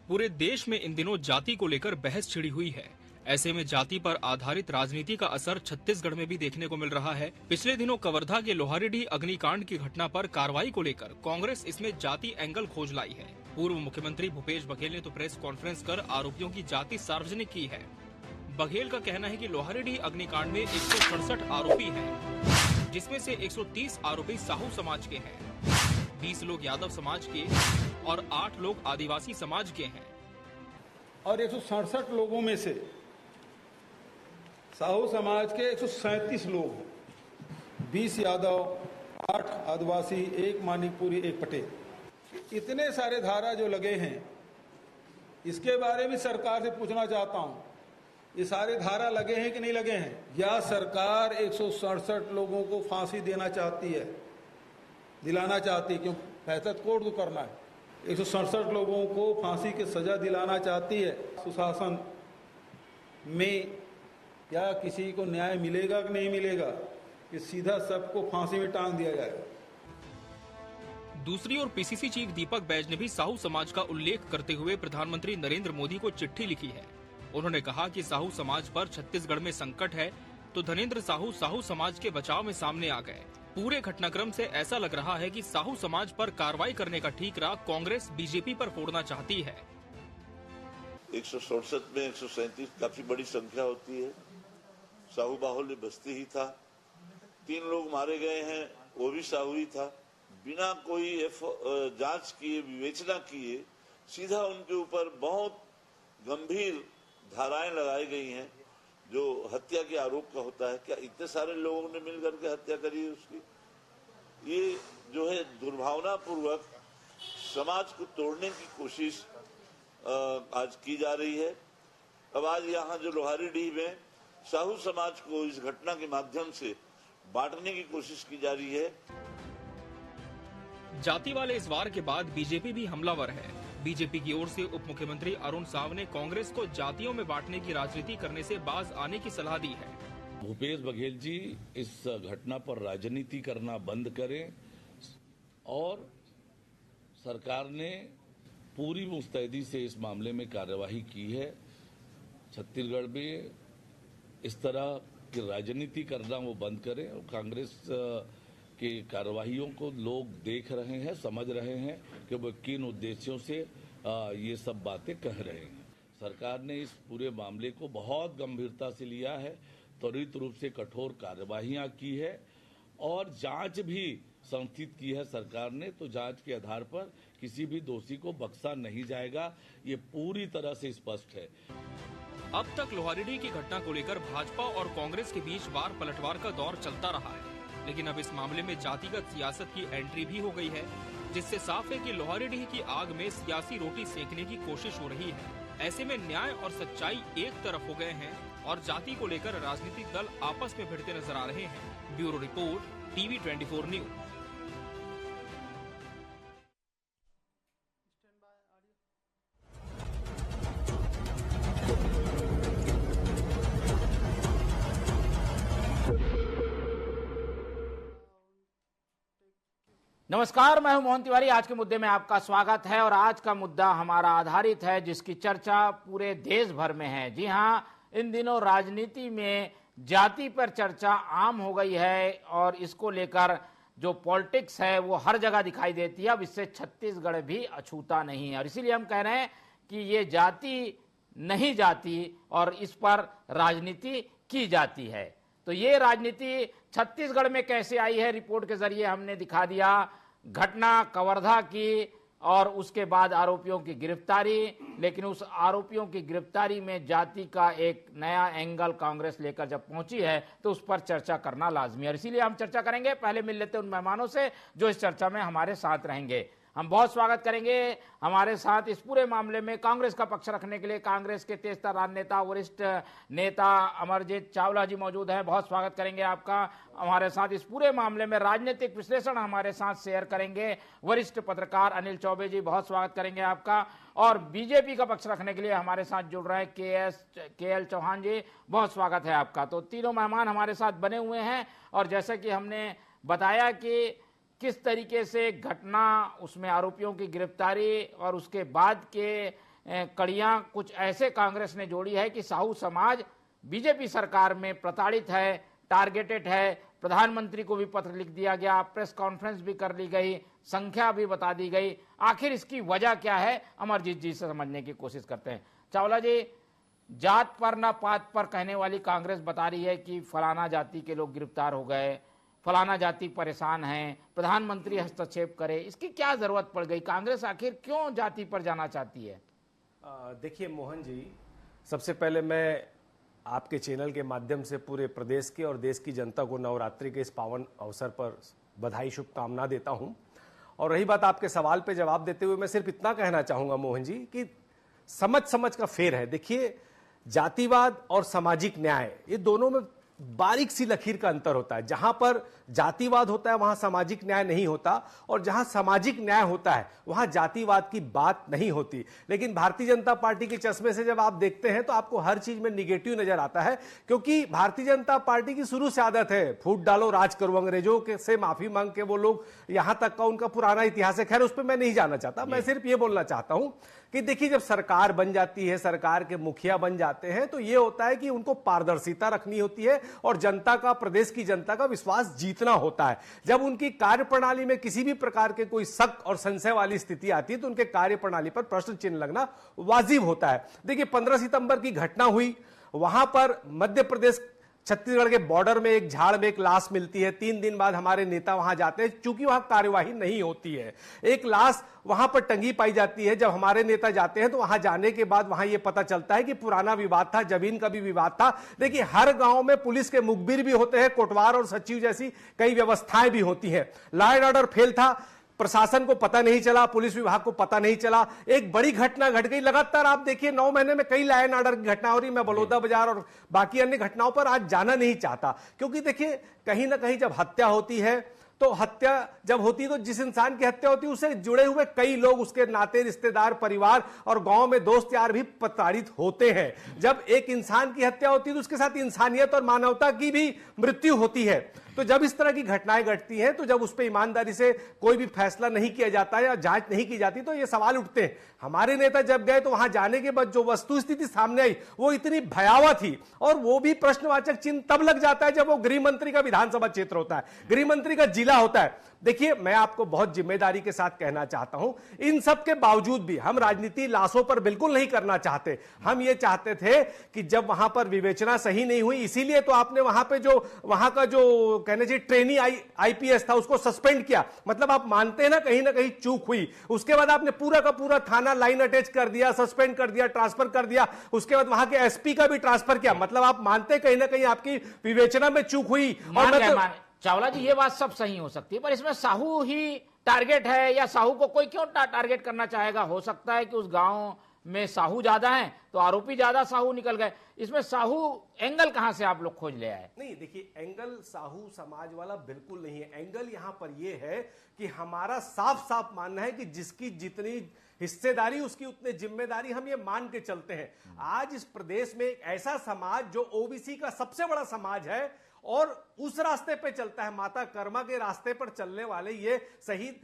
पूरे देश में इन दिनों जाति को लेकर बहस छिड़ी हुई है। ऐसे में जाति पर आधारित राजनीति का असर छत्तीसगढ़ में भी देखने को मिल रहा है। पिछले दिनों कवर्धा के लोहारीडीह अग्निकांड की घटना पर कार्रवाई को लेकर कांग्रेस इसमें जाति एंगल खोज लाई है। पूर्व मुख्यमंत्री भूपेश बघेल ने तो प्रेस कॉन्फ्रेंस कर आरोपियों की जाति सार्वजनिक की है। बघेल का कहना है कि लोहारीडीह अग्निकांड में 167 आरोपी हैं, जिसमें से 130 आरोपी साहू समाज के हैं, 20 लोग यादव समाज के और 8 लोग आदिवासी समाज के हैं। और 167 लोगों में से साहू समाज के 137 लोग हैं, 20 यादव, 8 आदिवासी, 1 मानिकपुरी, 1 पटेल। इतने सारे धारा जो लगे हैं, इसके बारे में सरकार से पूछना चाहता हूं, ये सारे धारा लगे हैं कि नहीं लगे हैं? या सरकार 167 लोगों को फांसी देना चाहती है, दिलाना चाहती है? क्यों, फैसला कोर्ट को करना है। 167 लोगों को फांसी की सजा दिलाना चाहती है। सुशासन में क्या किसी को न्याय मिलेगा कि नहीं मिलेगा कि सीधा सबको फांसी में टांग दिया जाएगा? दूसरी ओर पीसीसी चीफ दीपक बैज ने भी साहू समाज का उल्लेख करते हुए प्रधानमंत्री नरेंद्र मोदी को चिट्ठी लिखी है। उन्होंने कहा कि साहू समाज पर छत्तीसगढ़ में संकट है तो धनेंद्र साहू साहू समाज के बचाव में सामने आ गए। पूरे घटनाक्रम से ऐसा लग रहा है कि साहू समाज पर कार्रवाई करने का ठीकरा कांग्रेस बीजेपी पर फोड़ना चाहती है। 167 में 137 काफी बड़ी संख्या होती है। साहू बाहुल्य बस्ती ही था। 3 लोग मारे गए हैं, वो भी साहू ही था। बिना कोई जांच किए, विवेचना किए सीधा उनके ऊपर बहुत गंभीर धाराएं लगाई गई हैं, जो हत्या के आरोप का होता है। क्या इतने सारे लोगों ने मिलकर के हत्या करी है उसकी? ये जो है दुर्भावनापूर्वक समाज को तोड़ने की कोशिश आज की जा रही है। अब आज यहाँ जो लोहारीडीह में साहू समाज को इस घटना के माध्यम से बांटने की कोशिश की जा रही है। जाति वाले इस वार के बाद बीजेपी भी हमलावर है। बीजेपी की ओर से उप मुख्यमंत्री अरुण साव ने कांग्रेस को जातियों में बांटने की राजनीति करने से बाज आने की सलाह दी है। भूपेश बघेल जी इस घटना पर राजनीति करना बंद करें और सरकार ने पूरी मुस्तैदी से इस मामले में कार्यवाही की है। छत्तीसगढ़ में इस तरह की राजनीति करना वो बंद करें और कांग्रेस की कार्यवाहियों को लोग देख रहे हैं, समझ रहे हैं कि वो किन उद्देश्यों से ये सब बातें कह रहे हैं। सरकार ने इस पूरे मामले को बहुत गंभीरता से लिया है, त्वरित रूप से कठोर कार्यवाहियां की है और जांच भी संस्थित की है सरकार ने। तो जांच के आधार पर किसी भी दोषी को बख्शा नहीं जाएगा, ये पूरी तरह से स्पष्ट है। अब तक लोहारीडीह की घटना को लेकर भाजपा और कांग्रेस के बीच वार पलटवार का दौर चलता रहा है, लेकिन अब इस मामले में जातिगत सियासत की एंट्री भी हो गई है, जिससे साफ है कि लोहारीडीह की आग में सियासी रोटी सेकने की कोशिश हो रही है। ऐसे में न्याय और सच्चाई एक तरफ हो गए हैं और जाति को लेकर राजनीतिक दल आपस में भिड़ते नजर आ रहे हैं। Bureau report, TV 24 news. नमस्कार, मैं हूं मोहन तिवारी। आज के मुद्दे में आपका स्वागत है और आज का मुद्दा हमारा आधारित है जिसकी चर्चा पूरे देश भर में है। जी हां, इन दिनों राजनीति में जाति पर चर्चा आम हो गई है और इसको लेकर जो पॉलिटिक्स है वो हर जगह दिखाई देती है। अब इससे छत्तीसगढ़ भी अछूता नहीं है और इसीलिए हम कह रहे हैं कि ये जाति नहीं जाती और इस पर राजनीति की जाती है। तो ये राजनीति छत्तीसगढ़ में कैसे आई है, रिपोर्ट के जरिए हमने दिखा दिया। घटना कवर्धा की और उसके बाद आरोपियों की गिरफ्तारी, लेकिन उस आरोपियों की गिरफ्तारी में जाति का एक नया एंगल कांग्रेस लेकर जब पहुंची है तो उस पर चर्चा करना लाजमी है और इसीलिए हम चर्चा करेंगे। पहले मिल लेते हैं उन मेहमानों से जो इस चर्चा में हमारे साथ रहेंगे। हम बहुत स्वागत करेंगे हमारे साथ इस पूरे मामले में कांग्रेस का पक्ष रखने के लिए कांग्रेस के तेजतर राजनेता, वरिष्ठ नेता अमरजीत चावला जी मौजूद हैं। बहुत स्वागत करेंगे आपका। हमारे साथ इस पूरे मामले में राजनीतिक विश्लेषण हमारे साथ शेयर करेंगे वरिष्ठ पत्रकार अनिल चौबे जी। बहुत स्वागत करेंगे आपका। और बीजेपी का पक्ष रखने के लिए हमारे साथ जुड़ रहे हैं के.एल. चौहान जी। बहुत स्वागत है आपका। तो तीनों मेहमान हमारे साथ बने हुए हैं और जैसे कि हमने बताया कि किस तरीके से घटना, उसमें आरोपियों की गिरफ्तारी और उसके बाद के कड़ियां कुछ ऐसे कांग्रेस ने जोड़ी है कि साहू समाज बीजेपी सरकार में प्रताड़ित है, टारगेटेड है। प्रधानमंत्री को भी पत्र लिख दिया गया, प्रेस कॉन्फ्रेंस भी कर ली गई, संख्या भी बता दी गई। आखिर इसकी वजह क्या है, अमरजीत जी से समझने की कोशिश करते हैं। चावला जी, जात पर ना पात पर कहने वाली कांग्रेस बता रही है कि फलाना जाति के लोग गिरफ्तार हो गए, फलाना जाति परेशान है, प्रधानमंत्री हस्तक्षेप करे। इसकी क्या जरूरत पड़ गई? कांग्रेस आखिर क्यों जाति पर जाना चाहती है? देखिए मोहन जी, सबसे पहले मैं आपके चैनल के माध्यम से पूरे प्रदेश के और देश की जनता को नवरात्रि के इस पावन अवसर पर बधाई, शुभकामना देता हूं। और रही बात आपके सवाल पे जवाब देते हुए मैं सिर्फ इतना कहना चाहूंगा मोहन जी कि समझ का फेर है। देखिए, जातिवाद और सामाजिक न्याय, ये दोनों में बारीक सी लकीर का अंतर होता है। जहां पर जातिवाद होता है वहां सामाजिक न्याय नहीं होता, और जहां सामाजिक न्याय होता है वहां जातिवाद की बात नहीं होती। लेकिन भारतीय जनता पार्टी के चश्मे से जब आप देखते हैं तो आपको हर चीज में निगेटिव नजर आता है, क्योंकि भारतीय जनता पार्टी की शुरू से आदत है फूट डालो राज करो, अंग्रेजों के से माफी मांग के वो लोग यहां तक का उनका पुराना इतिहास है। खैर, उस पर मैं नहीं जाना चाहता। मैं सिर्फ ये बोलना चाहता हूं कि देखिए, जब सरकार बन जाती है, सरकार के मुखिया बन जाते हैं, तो ये होता है कि उनको पारदर्शिता रखनी होती है और जनता का, प्रदेश की जनता का विश्वास जीतना होता है। जब उनकी कार्यप्रणाली में किसी भी प्रकार के कोई शक और संशय वाली स्थिति आती है तो उनके कार्यप्रणाली पर प्रश्न चिन्ह लगना वाजिब होता है। देखिए, 15 सितंबर की घटना हुई, वहां पर मध्य प्रदेश छत्तीसगढ़ के बॉर्डर में एक झाड़ में एक लाश मिलती है। 3 दिन बाद हमारे नेता वहां जाते हैं, चूंकि वहां कार्यवाही नहीं होती है। एक लाश वहां पर टंगी पाई जाती है। जब हमारे नेता जाते हैं तो वहां जाने के बाद वहां यह पता चलता है कि पुराना विवाद था, जमीन का भी विवाद था। देखिए, हर गांव में पुलिस के मुखबिर भी होते हैं, कोटवार और सचिव जैसी कई व्यवस्थाएं भी होती हैं। लॉ एंड ऑर्डर फेल था, प्रशासन को पता नहीं चला, पुलिस विभाग को पता नहीं चला। एक बड़ी घटना घट गई। लगातार आप देखिए 9 महीने में कई लॉ एंड ऑर्डर की घटना हो रही। मैं बलौदा बाजार और बाकी अन्य घटनाओं पर आज जाना नहीं चाहता, क्योंकि देखिए, कहीं ना कहीं जब हत्या होती है तो हत्या जब होती है तो जिस इंसान की हत्या होती है उससे जुड़े हुए कई लोग, उसके नाते, रिश्तेदार, परिवार और गांव में दोस्त यार भी प्रताड़ित होते हैं। जब एक इंसान की हत्या होती है तो उसके साथ इंसानियत और मानवता की भी मृत्यु होती है। तो जब इस तरह की घटनाएं घटती हैं, तो जब उस पर ईमानदारी से कोई भी फैसला नहीं किया जाता है या जांच नहीं की जाती, तो ये सवाल उठते हैं। हमारे नेता जब गए तो वहां जाने के बाद जो वस्तु स्थिति सामने आई वो इतनी भयावह थी, और वो भी प्रश्नवाचक चिन्ह तब लग जाता है जब वो गृह मंत्री का विधानसभा क्षेत्र होता है, गृह मंत्री का जिला होता है। देखिए, मैं आपको बहुत जिम्मेदारी के साथ कहना चाहता हूं, इन सब के बावजूद भी हम राजनीति लाशों पर बिल्कुल नहीं करना चाहते। हम ये चाहते थे कि जब वहां पर विवेचना सही नहीं हुई, इसीलिए तो आपने वहां पे जो वहां का जो कहने चाहिए ट्रेनी आईपीएस था उसको सस्पेंड किया। मतलब आप मानते हैं ना कहीं चूक हुई। उसके बाद आपने पूरा का पूरा थाना लाइन अटैच कर दिया, सस्पेंड कर दिया, ट्रांसफर कर दिया। उसके बाद वहां के एसपी का भी ट्रांसफर किया। मतलब आप मानते हैं कहीं ना कहीं आपकी विवेचना में चूक हुई। और चावला जी, ये बात सब सही हो सकती है, पर इसमें साहू ही टारगेट है, या साहू को कोई क्यों टारगेट करना चाहेगा? हो सकता है कि उस गांव में साहू ज्यादा हैं तो आरोपी ज्यादा साहू निकल गए। इसमें साहू एंगल कहां से आप लोग खोज ले आए? नहीं, देखिए, एंगल साहू समाज वाला बिल्कुल नहीं है। एंगल यहां पर यह है कि हमारा साफ साफ मानना है कि जिसकी जितनी हिस्सेदारी उसकी उतनी जिम्मेदारी, हम ये मान के चलते हैं। आज इस प्रदेश में एक ऐसा समाज जो ओबीसी का सबसे बड़ा समाज है और उस रास्ते पे चलता है, माता कर्मा के रास्ते पर चलने वाले ये शहीद,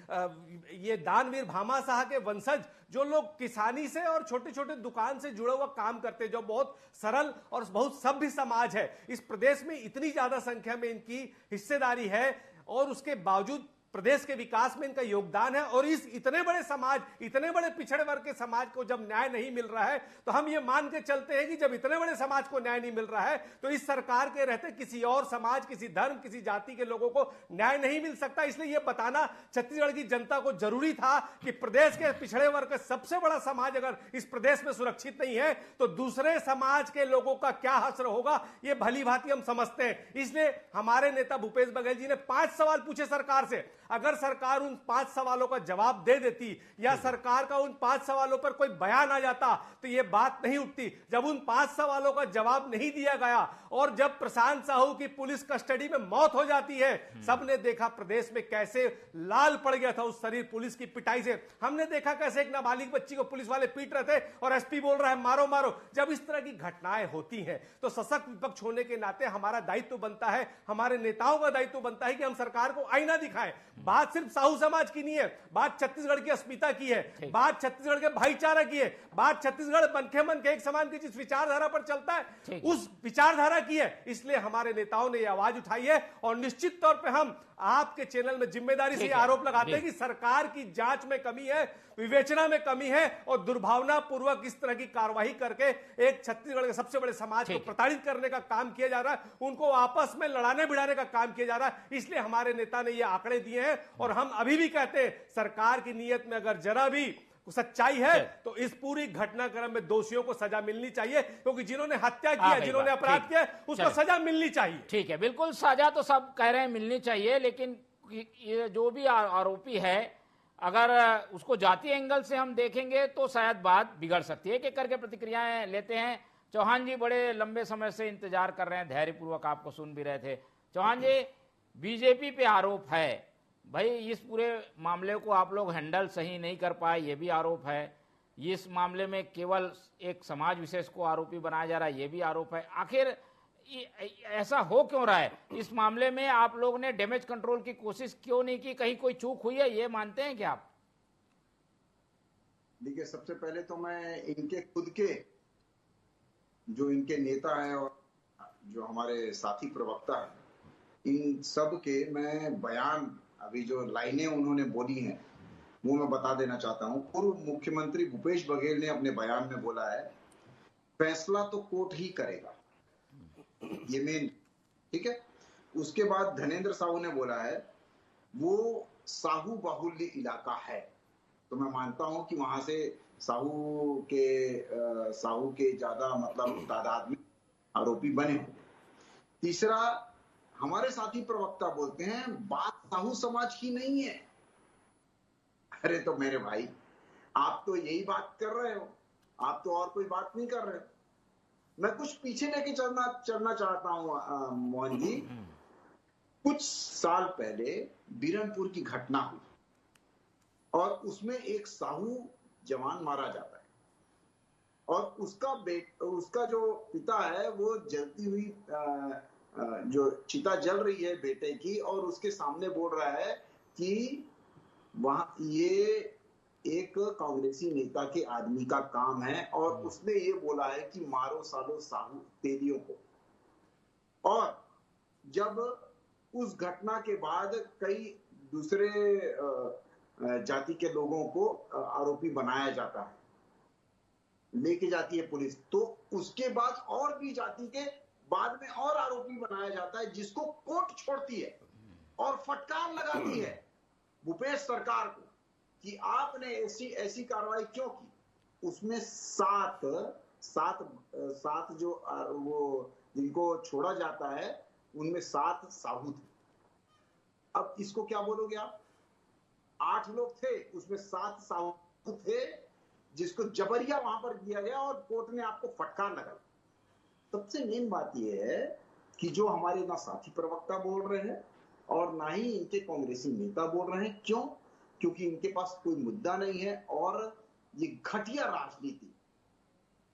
ये दानवीर भामा शाह के वंशज, जो लोग किसानी से और छोटे छोटे दुकान से जुड़े हुआ काम करते हैं, जो बहुत सरल और बहुत सभ्य समाज है। इस प्रदेश में इतनी ज्यादा संख्या में इनकी हिस्सेदारी है और उसके बावजूद प्रदेश के विकास में इनका योगदान है। और इस इतने बड़े समाज, इतने बड़े पिछड़े वर्ग के समाज को जब न्याय नहीं मिल रहा है, तो हम ये मान के चलते हैं कि जब इतने बड़े समाज को न्याय नहीं मिल रहा है तो इस सरकार के रहते किसी और समाज, किसी धर्म, किसी जाति के लोगों को न्याय नहीं मिल सकता। इसलिए यह बताना छत्तीसगढ़ की जनता को जरूरी था कि प्रदेश के पिछड़े वर्ग का सबसे बड़ा समाज अगर इस प्रदेश में सुरक्षित नहीं है तो दूसरे समाज के लोगों का क्या हश्र होगा, ये भली भांति हम समझते हैं। इसलिए हमारे नेता भूपेश बघेल जी ने 5 सवाल पूछे सरकार से। अगर सरकार उन 5 सवालों का जवाब दे देती या सरकार का उन 5 सवालों पर कोई बयान आ जाता तो यह बात नहीं उठती। जब उन 5 सवालों का जवाब नहीं दिया गया और जब प्रशांत साहू की पुलिस कस्टडी में मौत हो जाती है, सबने देखा प्रदेश में कैसे लाल पड़ गया था उस शरीर पुलिस की पिटाई से। हमने देखा कैसे एक नाबालिग बच्ची को पुलिस वाले पीट रहे थे और एसपी बोल रहा है मारो मारो। जब इस तरह की घटनाएं होती हैं तो सशक्त विपक्ष होने के नाते हमारा दायित्व बनता है, हमारे नेताओं का दायित्व बनता है कि हम सरकार को आईना दिखाएं, बात सिर्फ साहू समाज की नहीं है, बात छत्तीसगढ़ की अस्मिता की है, बात छत्तीसगढ़ के भाईचारा की है, बात छत्तीसगढ़ मनखे मन के एक समान की जिस विचारधारा पर चलता है उस विचारधारा की है। इसलिए हमारे नेताओं ने यह आवाज उठाई है और निश्चित तौर पे हम आपके चैनल में जिम्मेदारी से आरोप लगाते हैं कि सरकार की जांच में कमी है, विवेचना में कमी है और दुर्भावना पूर्वक इस तरह की कार्रवाई करके एक छत्तीसगढ़ के सबसे बड़े समाज को प्रताड़ित करने का काम किया जा रहा है, उनको आपस में लड़ाने भिड़ाने का काम किया जा रहा है। इसलिए हमारे नेता ने ये आंकड़े दिए हैं और हम अभी भी कहते हैं सरकार की नीयत में अगर जरा भी सच्चाई है तो इस पूरी घटनाक्रम में दोषियों को सजा मिलनी चाहिए, क्योंकि जिन्होंने हत्या किया, जिन्होंने अपराध किया, उसको सजा मिलनी चाहिए। ठीक है, बिल्कुल सजा तो सब कह रहे हैं मिलनी चाहिए, लेकिन ये जो भी आरोपी है अगर उसको जातीय एंगल से हम देखेंगे तो शायद बात बिगड़ सकती है। एक करके प्रतिक्रियाएं लेते हैं। चौहान जी बड़े लंबे समय से इंतजार कर रहे हैं, धैर्यपूर्वक आपको सुन भी रहे थे। चौहान जी, बीजेपी पे आरोप है भाई, इस पूरे मामले को आप लोग हैंडल सही नहीं कर पाए, ये भी आरोप है। इस मामले में केवल एक समाज विशेष को आरोपी बनाया जा रहा है, ये भी आरोप है। आखिर ऐसा हो क्यों रहा है? इस मामले में आप लोग ने डैमेज कंट्रोल की कोशिश क्यों नहीं की? कहीं कोई चूक हुई है, ये मानते हैं क्या आप? देखिए, सबसे पहले तो मैं इनके खुद के जो इनके नेता हैं और जो हमारे साथी प्रवक्ता हैं, इन सब के मैं बयान, अभी जो लाइनें उन्होंने बोली हैं वो मैं बता देना चाहता हूं। पूर्व मुख्यमंत्री भूपेश बघेल ने अपने बयान में बोला है, फैसला तो कोर्ट ही करेगा, ये मेन, ठीक है। उसके बाद धनेंद्र साहू ने बोला है वो साहू बाहुल्य इलाका है, तो मैं मानता हूं कि वहां से साहू के ज्यादा मतलब तादाद में आरोपी बने होंगे। तीसरा, हमारे साथी प्रवक्ता बोलते हैं बात साहू समाज की नहीं है। अरे तो मेरे भाई, आप तो यही बात कर रहे हो, आप तो और कोई बात नहीं कर रहे हो। मैं कुछ पीछे लेके चलना चाहता हूं मोहन जी। कुछ साल पहले बीरनपुर की घटना हुई और उसमें एक साहू जवान मारा जाता है और उसका जो पिता है वो जलती हुई जो चिता जल रही है बेटे की, और उसके सामने बोल रहा है कि वहां ये एक कांग्रेसी नेता के आदमी का काम है और उसने ये बोला है कि मारो सालो साहू तेलियों को। और जब उस घटना के बाद कई दूसरे जाति के लोगों को आरोपी बनाया जाता है, लेके जाती है पुलिस, तो उसके बाद और भी जाति के बाद में और आरोपी बनाया जाता है, जिसको कोर्ट छोड़ती है और फटकार लगाती है भूपेश सरकार को कि आपने ऐसी कार्रवाई क्यों की। उसमें सात जो वो जिनको छोड़ा जाता है उनमें 7 साहू थे। अब इसको क्या बोलोगे आप? 8 लोग थे, उसमें 7 साहू थे, जिसको जबरिया वहां पर दिया गया और कोर्ट ने आपको फटकार लगा। सबसे मेन बात यह है कि जो हमारे ना साथी प्रवक्ता बोल रहे हैं और ना ही इनके कांग्रेसी नेता बोल रहे हैं। क्यों? क्योंकि इनके पास कोई मुद्दा नहीं है और ये घटिया राजनीति,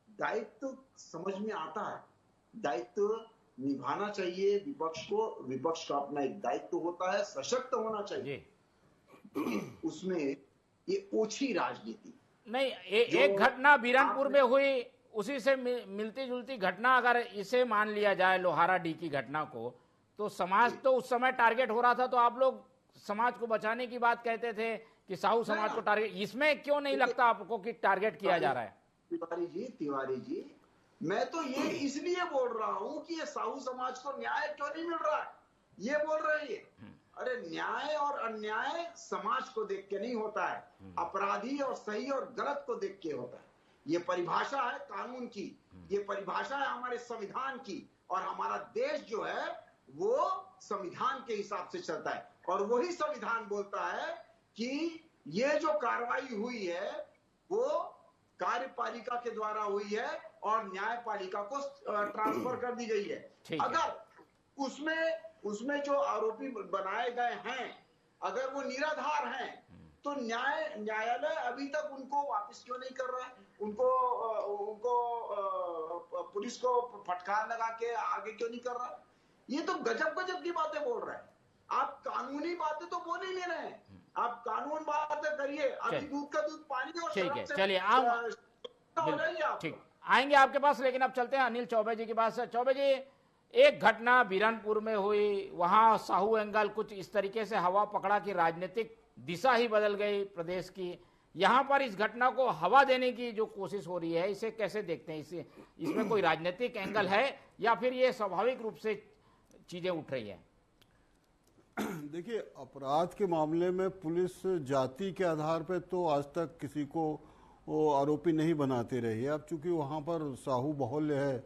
दायित्व समझ में आता है, दायित्व निभाना चाहिए विपक्ष को, विपक्ष का अपना एक दायित्व होता है, सशक्त होना चाहिए, उसमें ये ओछी राजनीति नहीं। एक घटना बीरनपुर में हुई, उसी से मिलती जुलती घटना अगर इसे मान लिया जाए लोहारा डी की घटना को, तो समाज तो उस समय टारगेट हो रहा था, तो आप लोग समाज को बचाने की बात कहते थे कि साहू समाज को टारगेट, इसमें क्यों नहीं लगता आपको कि टारगेट किया जा रहा है? तिवारी जी, मैं तो ये इसलिए बोल रहा हूं कि ये साहू समाज को न्याय क्यों नहीं मिल रहा है, ये बोल रहे हैं ये। अरे न्याय और अन्याय समाज को देख के नहीं होता है, अपराधी और सही और गलत को देख के होता है। ये परिभाषा है कानून की, ये परिभाषा है हमारे संविधान की, और हमारा देश जो है वो संविधान के हिसाब से चलता है। और वही संविधान बोलता है कि ये जो कार्रवाई हुई है वो कार्यपालिका के द्वारा हुई है और न्यायपालिका को ट्रांसफर कर दी गई है। अगर उसमें जो आरोपी बनाए गए हैं अगर वो निराधार हैं तो न्यायालय अभी तक उनको वापस क्यों नहीं कर रहा है? उनको पुलिस को फटकार लगा के आगे क्यों नहीं कर रहा? ये तो गजब की बातें बोल रहा है। आप कानूनी बातें तो बोल ही नहीं रहे हैं। आप कानून बातें करिए, अभी दूध का दूध पानी और ठीक है, शराब से चलिए हो रही है आप। ठीक, आएंगे आपके पास, लेकिन अब चलते हैं अनिल चौबे जी के पास। चौबे जी, एक घटना बीरनपुर में हुई, वहां साहू एंगल कुछ इस तरीके से हवा पकड़ा कि राजनीतिक दिशा ही बदल गई प्रदेश की। यहाँ पर इस घटना को हवा देने की जो कोशिश हो रही है, इसे कैसे देखते हैं? इसमें कोई राजनीतिक एंगल है या फिर ये स्वाभाविक रूप से चीजें उठ रही है? देखिए, अपराध के मामले में पुलिस जाति के आधार पर तो आज तक किसी को वो आरोपी नहीं बनाते रही है। अब चूंकि वहाँ पर साहू बाहुल्य है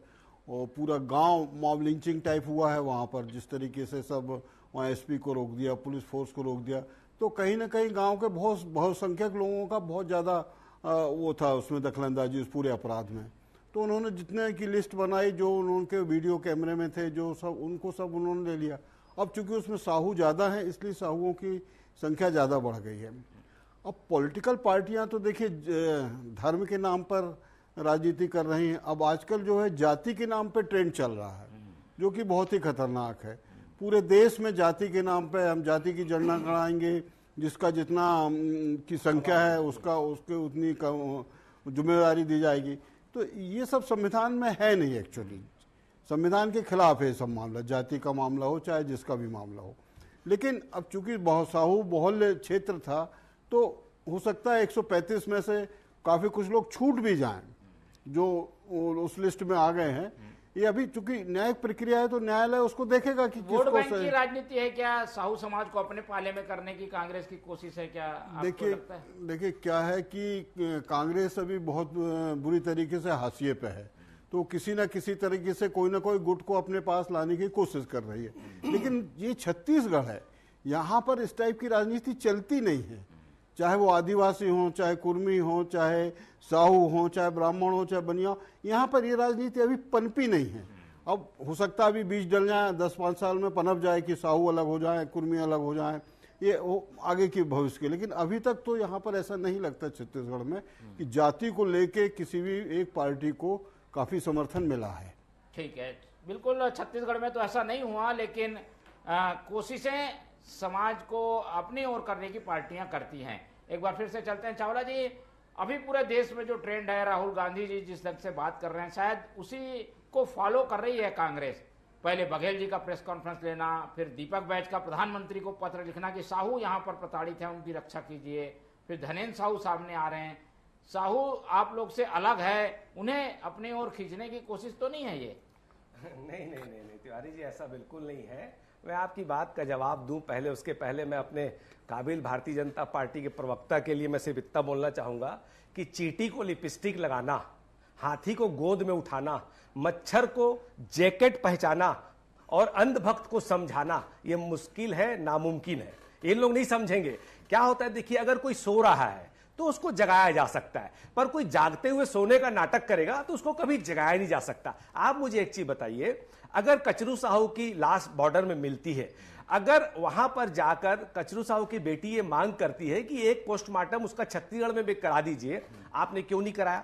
और पूरा गांव मॉब लिंचिंग टाइप हुआ है वहाँ पर, जिस तरीके से सब वहाँ एसपी को रोक दिया, पुलिस फोर्स को रोक दिया, तो कहीं ना कहीं गांव के बहुसंख्यक लोगों का बहुत ज़्यादा वो था उसमें दखलंदाजी उस पूरे अपराध में। तो उन्होंने जितने की लिस्ट बनाई, जो उनके वीडियो कैमरे में थे, जो सब उन्होंने ले लिया। अब चूंकि उसमें साहू ज़्यादा है, इसलिए साहुओं की संख्या ज़्यादा बढ़ गई है। अब पॉलिटिकल पार्टियां तो देखिए धर्म के नाम पर राजनीति कर रही हैं। अब आजकल जो है जाति के नाम पे ट्रेंड चल रहा है, जो कि बहुत ही खतरनाक है। पूरे देश में जाति के नाम पे हम जाति की जनगणना कराएंगे, जिसका जितना की संख्या है उसके उतनी जिम्मेदारी दी जाएगी। तो ये सब संविधान में है नहीं, एक्चुअली संविधान के खिलाफ है सब मामला, जाति का मामला हो चाहे जिसका भी मामला हो। लेकिन अब चूंकि साहू बाहुल्य क्षेत्र था, तो हो सकता है 135 में से काफी कुछ लोग छूट भी जाएं जो उस लिस्ट में आ गए हैं। ये अभी चूंकि न्यायिक प्रक्रिया है, तो न्यायालय उसको देखेगा कि वोट बैंक की राजनीति है क्या? साहू समाज को अपने पाले में करने की कांग्रेस की कोशिश है क्या? देखिए क्या है कि कांग्रेस अभी बहुत बुरी तरीके से हाशिए पे है, तो किसी न किसी तरीके से कोई ना कोई गुट को अपने पास लाने की कोशिश कर रही है। लेकिन ये छत्तीसगढ़ है, यहाँ पर इस टाइप की राजनीति चलती नहीं है। चाहे वो आदिवासी हो, चाहे कुर्मी हो, चाहे साहू हो, चाहे ब्राह्मण हो, चाहे बनिया, यहाँ पर ये राजनीति अभी पनपी नहीं है। अब हो सकता है अभी बीज डल जाए, 10-5 साल में पनप जाए कि साहू अलग हो जाए, कुर्मी अलग हो जाए, ये वो आगे की भविष्य के। लेकिन अभी तक तो यहाँ पर ऐसा नहीं लगता छत्तीसगढ़ में कि जाति को लेके किसी भी एक पार्टी को काफी समर्थन मिला है। ठीक है, बिल्कुल छत्तीसगढ़ में तो ऐसा नहीं हुआ, लेकिन कोशिशें समाज को अपनी ओर करने की पार्टियां करती हैं। एक बार फिर से चलते हैं चावला जी, अभी पूरे देश में जो ट्रेंड है, राहुल गांधी जी जिस ढंग से बात कर रहे हैं, शायद उसी को फॉलो कर रही है कांग्रेस। पहले बघेल जी का प्रेस कॉन्फ्रेंस लेना, फिर दीपक बैज का प्रधानमंत्री को पत्र लिखना कि साहू यहाँ पर प्रताड़ित है, उनकी रक्षा कीजिए। फिर धनेन्द्र साहू सामने आ रहे हैं, साहू आप लोग से अलग है, उन्हें अपने ओर खींचने की कोशिश तो नहीं है ये? नहीं तिवारी जी, ऐसा बिल्कुल नहीं है। मैं आपकी बात का जवाब दूं, पहले उसके पहले मैं अपने काबिल भारतीय जनता पार्टी के प्रवक्ता के लिए मैं सिर्फ इतना बोलना चाहूंगा कि चींटी को लिपस्टिक लगाना, हाथी को गोद में उठाना, मच्छर को जैकेट पहचाना और अंधभक्त को समझाना ये मुश्किल है, नामुमकिन है। ये लोग नहीं समझेंगे। क्या होता है, देखिए, अगर कोई सो रहा है तो उसको जगाया जा सकता है, पर कोई जागते हुए सोने का नाटक करेगा तो उसको कभी जगाया नहीं जा सकता। आप मुझे एक चीज बताइए, अगर कचरू साहू की लाश बॉर्डर में मिलती है, अगर वहां पर जाकर कचरू साहू की बेटी ये मांग करती है कि एक पोस्टमार्टम उसका छत्तीसगढ़ में भी करा दीजिए, आपने क्यों नहीं कराया?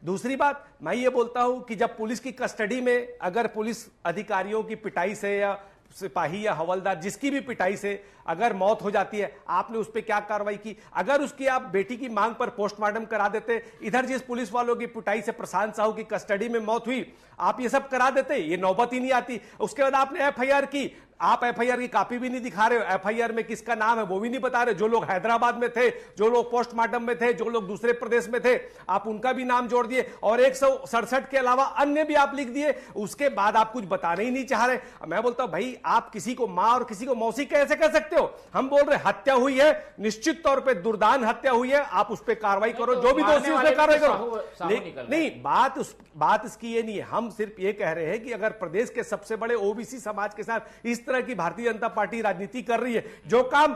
दूसरी बात, मैं ये बोलता हूं कि जब पुलिस की कस्टडी में अगर पुलिस अधिकारियों की पिटाई से या सिपाही या हवलदार जिसकी भी पिटाई से अगर मौत हो जाती है, आपने उस पर क्या कार्रवाई की? अगर उसकी आप बेटी की मांग पर पोस्टमार्टम करा देते, इधर जिस पुलिस वालों की पिटाई से प्रशांत साहू की कस्टडी में मौत हुई, आप ये सब करा देते, ये नौबत ही नहीं आती। उसके बाद आपने एफआईआर की, आप एफआईआर की कॉपी भी नहीं दिखा रहे हो, एफआईआर में किसका नाम है वो भी नहीं बता रहे। जो लोग हैदराबाद में थे, जो लोग पोस्टमार्टम में थे, जो लोग दूसरे प्रदेश में थे, आप उनका भी नाम जोड़ दिए और 167 के अलावा अन्य भी आप लिख दिए। उसके बाद आप कुछ बताने ही नहीं चाह रहे। मैं बोलता हूं भाई, आप किसी को मां और किसी को मौसी कैसे कह सकते हो? हम बोल रहे हत्या हुई है, निश्चित तौर पर दुर्दान हत्या हुई है, आप उस पर कार्रवाई करो, जो भी दोषी उस पर कार्रवाई करो। नहीं, बात इसकी ये नहीं है। हम सिर्फ ये कह रहे हैं कि अगर प्रदेश के सबसे बड़े ओबीसी समाज के साथ इस तरह की भारतीय जनता पार्टी राजनीति कर रही है, जो काम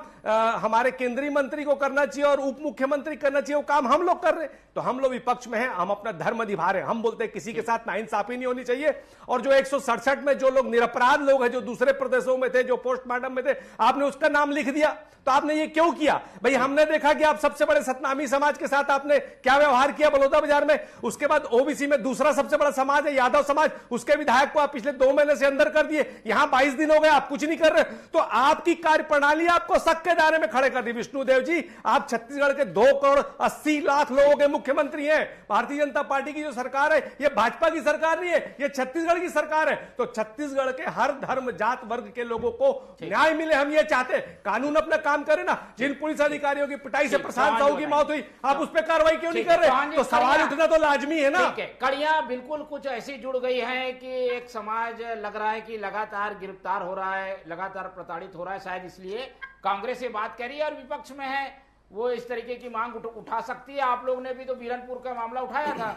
हमारे केंद्रीय मंत्री को करना चाहिए और उप मुख्यमंत्री करना चाहिए, वो काम हम लोग कर रहे हैं, तो हम लोग विपक्ष में हैं, हम अपना धर्म निभा रहे हैं। हम बोलते हैं किसी के साथ नाइंसाफी नहीं होनी चाहिए। और जो 167 में जो लोग निरपराध लोग हैं, जो दूसरे प्रदेशों में थे, जो पोस्टमार्टम में थे, आपने उसका नाम लिख दिया, तो आपने ये क्यों किया? भाई हमने देखा कि आप सबसे बड़े सतनामी समाज के साथ आपने क्या व्यवहार किया बलौदा बाजार में। उसके बाद ओबीसी में दूसरा सबसे बड़ा समाज है यादव समाज, उसके विधायक को आप पिछले 2 महीने से अंदर कर दिए। यहां 22 दिन हो गए, आप कुछ नहीं कर रहे, तो आपकी कार्यप्रणाली आपको शक के दायरे में खड़े कर दी। विष्णुदेव जी, आप छत्तीसगढ़ के 2,80,00,000 लोगों के मुख्यमंत्री हैं। भारतीय जनता पार्टी की जो सरकार है ये भाजपा की सरकार नहीं है, ये छत्तीसगढ़ की सरकार है। तो छत्तीसगढ़ के हर धर्म जात वर्ग के लोगों को न्याय मिले, हम ये चाहते हैं। कानून अपना काम करे ना। जिन पुलिस अधिकारियों की पिटाई से प्रशांत साहू की मौत हुई, आप उस पर कार्रवाई क्यों नहीं कर रहे? तो सवाल उठना तो लाजमी है ना। कड़ियां बिल्कुल कुछ ऐसी जुड़ गई हैं कि एक समाज लग रहा है कि लगातार गिरफ्तार हो रहा है, लगातार प्रताड़ित हो रहा है। शायद इसलिए कांग्रेस ये बात कह रही है और विपक्ष में है वो इस तरीके की मांग उठा सकती है। आप लोग ने भी तो बीरनपुर का मामला उठाया था।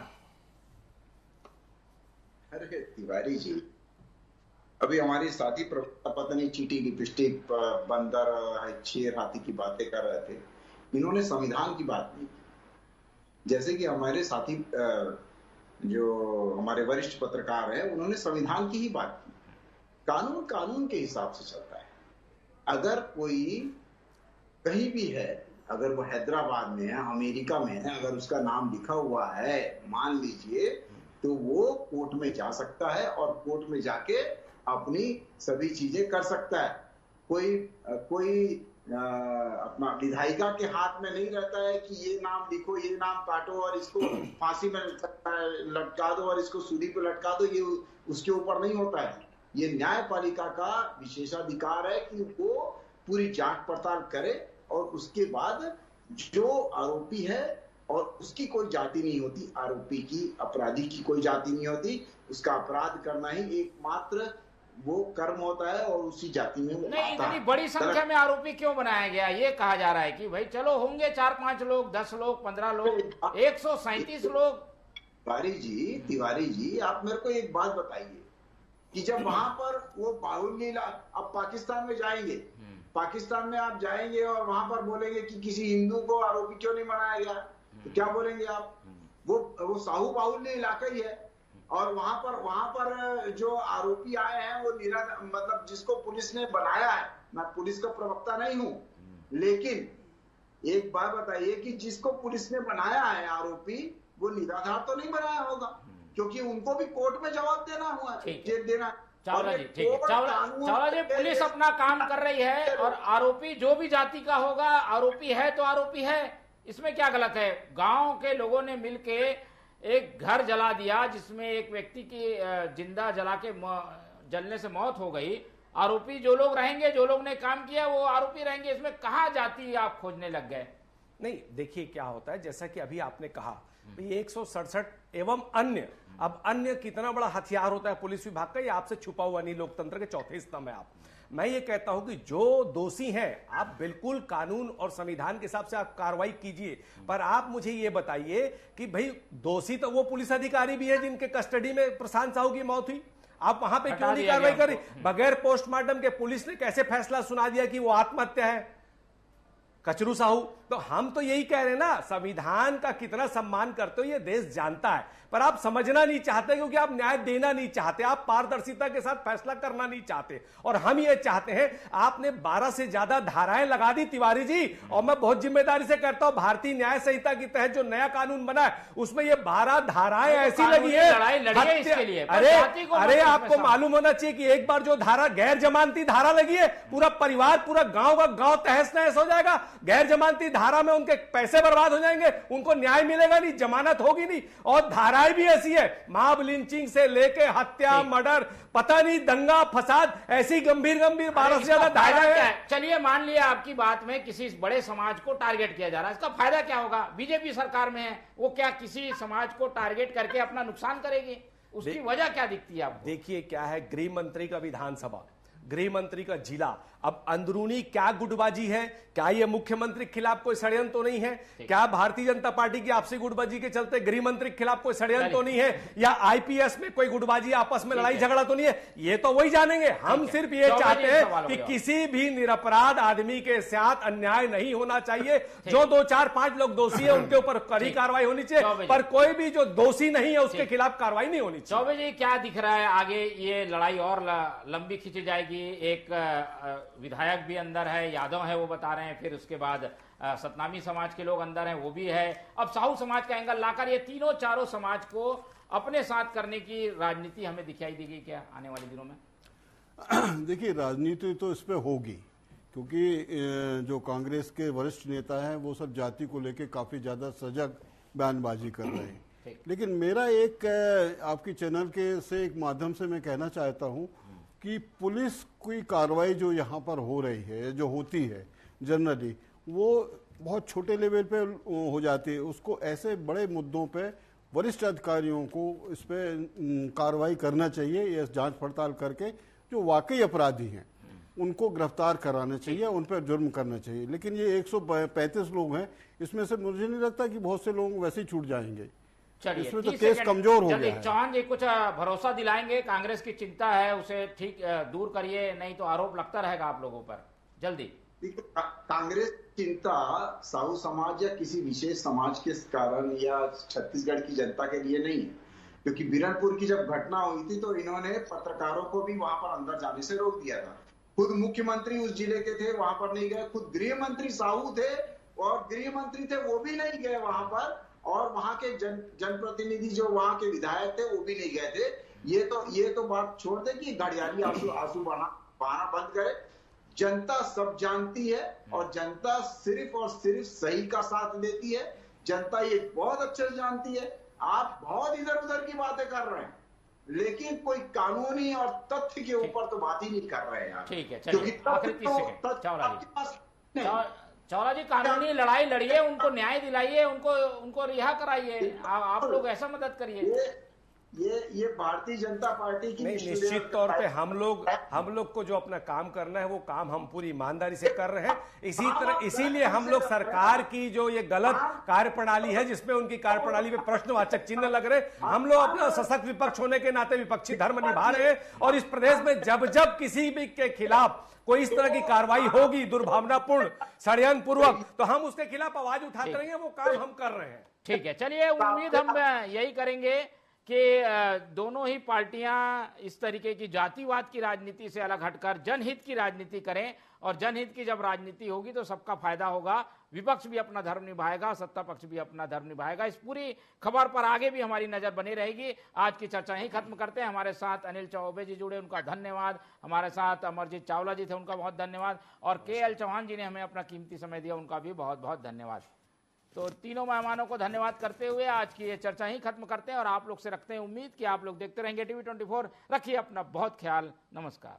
अरे तिवारी जी, अभी हमारी साथी पता नहीं चीटी लिपस्टिक बंदर शेर हाथी की बातें कर रहे थे, इन्होंने संविधान की बात नहीं। जैसे कि हमारे साथी जो हमारे वरिष्ठ पत्रकार हैं उन्होंने संविधान की ही बात की। कानून कानून के हिसाब से चलता है। अगर कोई कहीं भी है, अगर वो हैदराबाद में है, अमेरिका में है, अगर उसका नाम लिखा हुआ है मान लीजिए, तो वो कोर्ट में जा सकता है और कोर्ट में जाके अपनी सभी चीजें कर सकता है। कोई अपना विधायिका के हाथ में नहीं रहता है कि ये नाम लिखो, ये नाम काटो और इसको फांसी में लटका दो और इसको सूली पे लटका दो, ये उसके ऊपर नहीं होता है। ये न्यायपालिका का विशेषाधिकार है कि वो पूरी जांच पड़ताल करे और उसके बाद जो आरोपी है, और उसकी कोई जाति नहीं होती, आरोपी की, अपराधी की कोई जाति नहीं होती, उसका अपराध करना ही एकमात्र वो कर्म होता है और उसी जाति में वो नहीं। इतनी बड़ी संख्या में आरोपी क्यों बनाया गया? ये कहा जा रहा है कि भाई चलो होंगे 4-5 लोग, 10 लोग, 15 लोग, 137 लोग। तिवारी जी, आप मेरे को एक बात बताइए कि जब वहां पर वो बाहुल्य, अब पाकिस्तान में जाएंगे, पाकिस्तान में आप जाएंगे और वहां पर बोलेंगे कि किसी हिंदू को आरोपी क्यों नहीं बनाया गया, तो क्या बोलेंगे आप? वो साहू बाहुल्य इलाका ही है और वहां पर जो आरोपी आए हैं वो मतलब जिसको पुलिस ने बनाया है, मैं पुलिस का प्रवक्ता नहीं हूं, लेकिन एक बात बताइए कि जिसको पुलिस ने बनाया है आरोपी, वो निराधार तो नहीं बनाया होगा, क्योंकि उनको भी कोर्ट में जवाब देना हुआ, जेल देना। चावला जी, ठीक है, चावला जी, पुलिस अपना काम कर रही है और आरोपी जो भी जाति का होगा, आरोपी है तो आरोपी है, इसमें क्या गलत है? गांव के लोगों ने मिलके एक घर जला दिया जिसमें एक व्यक्ति की जिंदा जलने से मौत हो गई। आरोपी जो लोग रहेंगे, जो लोग ने काम किया वो आरोपी रहेंगे। इसमें कहाँ जाति आप खोजने लग गए? नहीं, देखिए क्या होता है, जैसा कि अभी आपने कहा 167 एवं अन्य, अब अन्य कितना बड़ा हथियार होता है पुलिस विभाग का, ये आपसे छुपा हुआ नहीं, लोकतंत्र के चौथे स्तंभ है आप। मैं ये कहता हूं कि जो दोषी हैं आप बिल्कुल कानून और संविधान के हिसाब से आप कार्रवाई कीजिए, पर आप मुझे ये बताइए कि भाई दोषी तो वो पुलिस अधिकारी भी है जिनके कस्टडी में प्रशांत साहू की मौत हुई, आप वहां पे क्यों नहीं कार्रवाई करी? बगैर पोस्टमार्टम के पुलिस ने कैसे फैसला सुना दिया कि वो आत्महत्या है कचरू साहू? तो हम तो यही कह रहे हैं ना, संविधान का कितना सम्मान करते हो ये देश जानता है, पर आप समझना नहीं चाहते क्योंकि आप न्याय देना नहीं चाहते, आप पारदर्शिता के साथ फैसला करना नहीं चाहते। और हम ये चाहते हैं, आपने 12 से ज्यादा धाराएं लगा दी तिवारी जी, और मैं बहुत जिम्मेदारी से कहता हूं भारतीय न्याय संहिता के तहत जो नया कानून बना है उसमें ये 12 धाराएं ऐसी लगी है। अरे आपको मालूम होना चाहिए कि एक बार जो धारा गैर जमानती धारा लगी है, पूरा परिवार, पूरा गांव का गांव तहस नहस हो जाएगा। गैर जमानती धारा में उनके पैसे बर्बाद हो जाएंगे, उनको न्याय मिलेगा नहीं, जमानत होगी नहीं। और धाराएं भी ऐसी है, मॉब लिंचिंग से लेके हत्या, मर्डर, पता नहीं दंगा फसाद, ऐसी गंभीर 12 से ज्यादा धाराएं हैं। चलिए मान लिया आपकी बात में किसी बड़े समाज को टारगेट किया जा रहा है, इसका फायदा क्या होगा? बीजेपी सरकार में है, वो क्या किसी समाज को टारगेट करके अपना नुकसान करेगी? उसकी वजह क्या दिखती है आपको? देखिए क्या है, गृह मंत्री का विधानसभा, गृह मंत्री का जिला, अब अंदरूनी क्या गुटबाजी है? क्या ये मुख्यमंत्री के खिलाफ कोई षड्यंत्र तो नहीं है? क्या भारतीय जनता पार्टी की आपसी गुटबाजी के चलते गृह मंत्री के खिलाफ कोई षड्यंत्र तो नहीं है? या आईपीएस में कोई गुटबाजी, आपस में लड़ाई झगड़ा तो नहीं है? ये तो वही जानेंगे। हम सिर्फ ये चाहते हैं कि किसी भी निरपराध आदमी के साथ अन्याय नहीं होना चाहिए। जो 2, 4, 5 लोग दोषी है उनके ऊपर कड़ी कार्रवाई होनी चाहिए, पर कोई भी जो दोषी नहीं है उसके खिलाफ कार्रवाई नहीं होनी चाहिए। चौबे जी, क्या दिख रहा है आगे? ये लड़ाई और लंबी खींची जाएगी। एक विधायक भी अंदर है, यादव है वो बता रहे हैं, फिर उसके बाद सतनामी समाज के लोग अंदर हैं, वो भी है। अब साहू समाज का एंगल लाकर ये तीनों चारों समाज को अपने साथ करने की राजनीति हमें दिखाई देगी क्या आने वाले दिनों में? देखिए, राजनीति तो इस पे होगी, क्योंकि जो कांग्रेस के वरिष्ठ नेता हैं वो सब जाति को लेके काफी ज्यादा सजग बयानबाजी कर रहे हैं। लेकिन मेरा एक आपकी चैनल के से एक माध्यम से मैं कहना चाहता हूं कि पुलिस की कार्रवाई जो यहाँ पर हो रही है, जो होती है जनरली, वो बहुत छोटे लेवल पे हो जाती है। उसको ऐसे बड़े मुद्दों पे वरिष्ठ अधिकारियों को इस पे कार्रवाई करना चाहिए, ये जांच पड़ताल करके जो वाकई अपराधी हैं उनको गिरफ्तार कराना चाहिए, उन पर जुर्म करना चाहिए। लेकिन ये 135 लोग हैं, इसमें से मुझे नहीं लगता कि बहुत से लोग वैसे ही छूट जाएंगे। इसमें तो केस कमजोर हो गया है। चौहान जी कुछ भरोसा दिलाएंगे? कांग्रेस की चिंता है, उसे ठीक दूर करिए, नहीं तो आरोप लगता रहेगा आप लोगों पर। जल्दी। कांग्रेस चिंता साहू समाज या किसी विशेष समाज के कारण या छत्तीसगढ़ की जनता के लिए नहीं है, क्योंकि बिरनपुर की जब घटना हुई थी तो इन्होंने पत्रकारों को भी वहां पर अंदर जाने से रोक दिया था। खुद मुख्यमंत्री उस जिले के थे, वहां पर नहीं गए। खुद गृह मंत्री साहू थे और गृह मंत्री थे, वो भी नहीं गए वहां पर। और वहां के जनप्रतिनिधि जो वहां के विधायक थे वो भी नहीं गए थे। ये तो बात छोड़ दे कि घड़ियाली आंसू बहाना बंद करे। जनता सब जानती है और जनता सिर्फ और सिर्फ सही का साथ देती है। जनता ये बहुत अच्छे से जानती है। आप बहुत इधर उधर की बातें कर रहे हैं, लेकिन कोई कानूनी और तथ्य के ऊपर तो बात ही नहीं कर रहे हैं। ठीक है, चलिए चावला जी, कानूनी लड़ाई लड़िए, उनको न्याय दिलाइए, उनको रिहा कराइए, आप लोग ऐसा मदद करिए। ये भारतीय जनता पार्टी की निश्चित तौर पे हम लोग को जो अपना काम करना है वो काम हम पूरी ईमानदारी से कर रहे हैं। इसीलिए हम लोग सरकार की जो ये गलत कार्यप्रणाली है, जिसमें उनकी कार्यप्रणाली पे प्रश्नवाचक चिन्ह लग रहे, हम लोग अपना सशक्त विपक्ष होने के नाते विपक्षी धर्म निभा रहे हैं। और इस प्रदेश में जब जब किसी भी के खिलाफ कोई इस तरह की कार्रवाई होगी दुर्भावनापूर्ण, षड्यंत्र पूर्वक, तो हम उसके खिलाफ आवाज उठाते रहेंगे। वो काम हम कर रहे हैं। ठीक है, चलिए, उम्मीद हम यही करेंगे कि दोनों ही पार्टियां इस तरीके की जातिवाद की राजनीति से अलग हटकर जनहित की राजनीति करें, और जनहित की जब राजनीति होगी तो सबका फायदा होगा। विपक्ष भी अपना धर्म निभाएगा, सत्ता पक्ष भी अपना धर्म निभाएगा। इस पूरी खबर पर आगे भी हमारी नजर बनी रहेगी। आज की चर्चा ही खत्म करते हैं। हमारे साथ अनिल चौबे जी जुड़े, उनका धन्यवाद। हमारे साथ अमरजीत चावला जी थे, उनका बहुत धन्यवाद। और KL चौहान जी ने हमें अपना कीमती समय दिया, उनका भी बहुत बहुत धन्यवाद। तो तीनों मेहमानों को धन्यवाद करते हुए आज की ये चर्चा ही खत्म करते हैं और आप लोग से रखते हैं उम्मीद कि आप लोग देखते रहेंगे TV 24। रखिए अपना बहुत ख्याल। नमस्कार।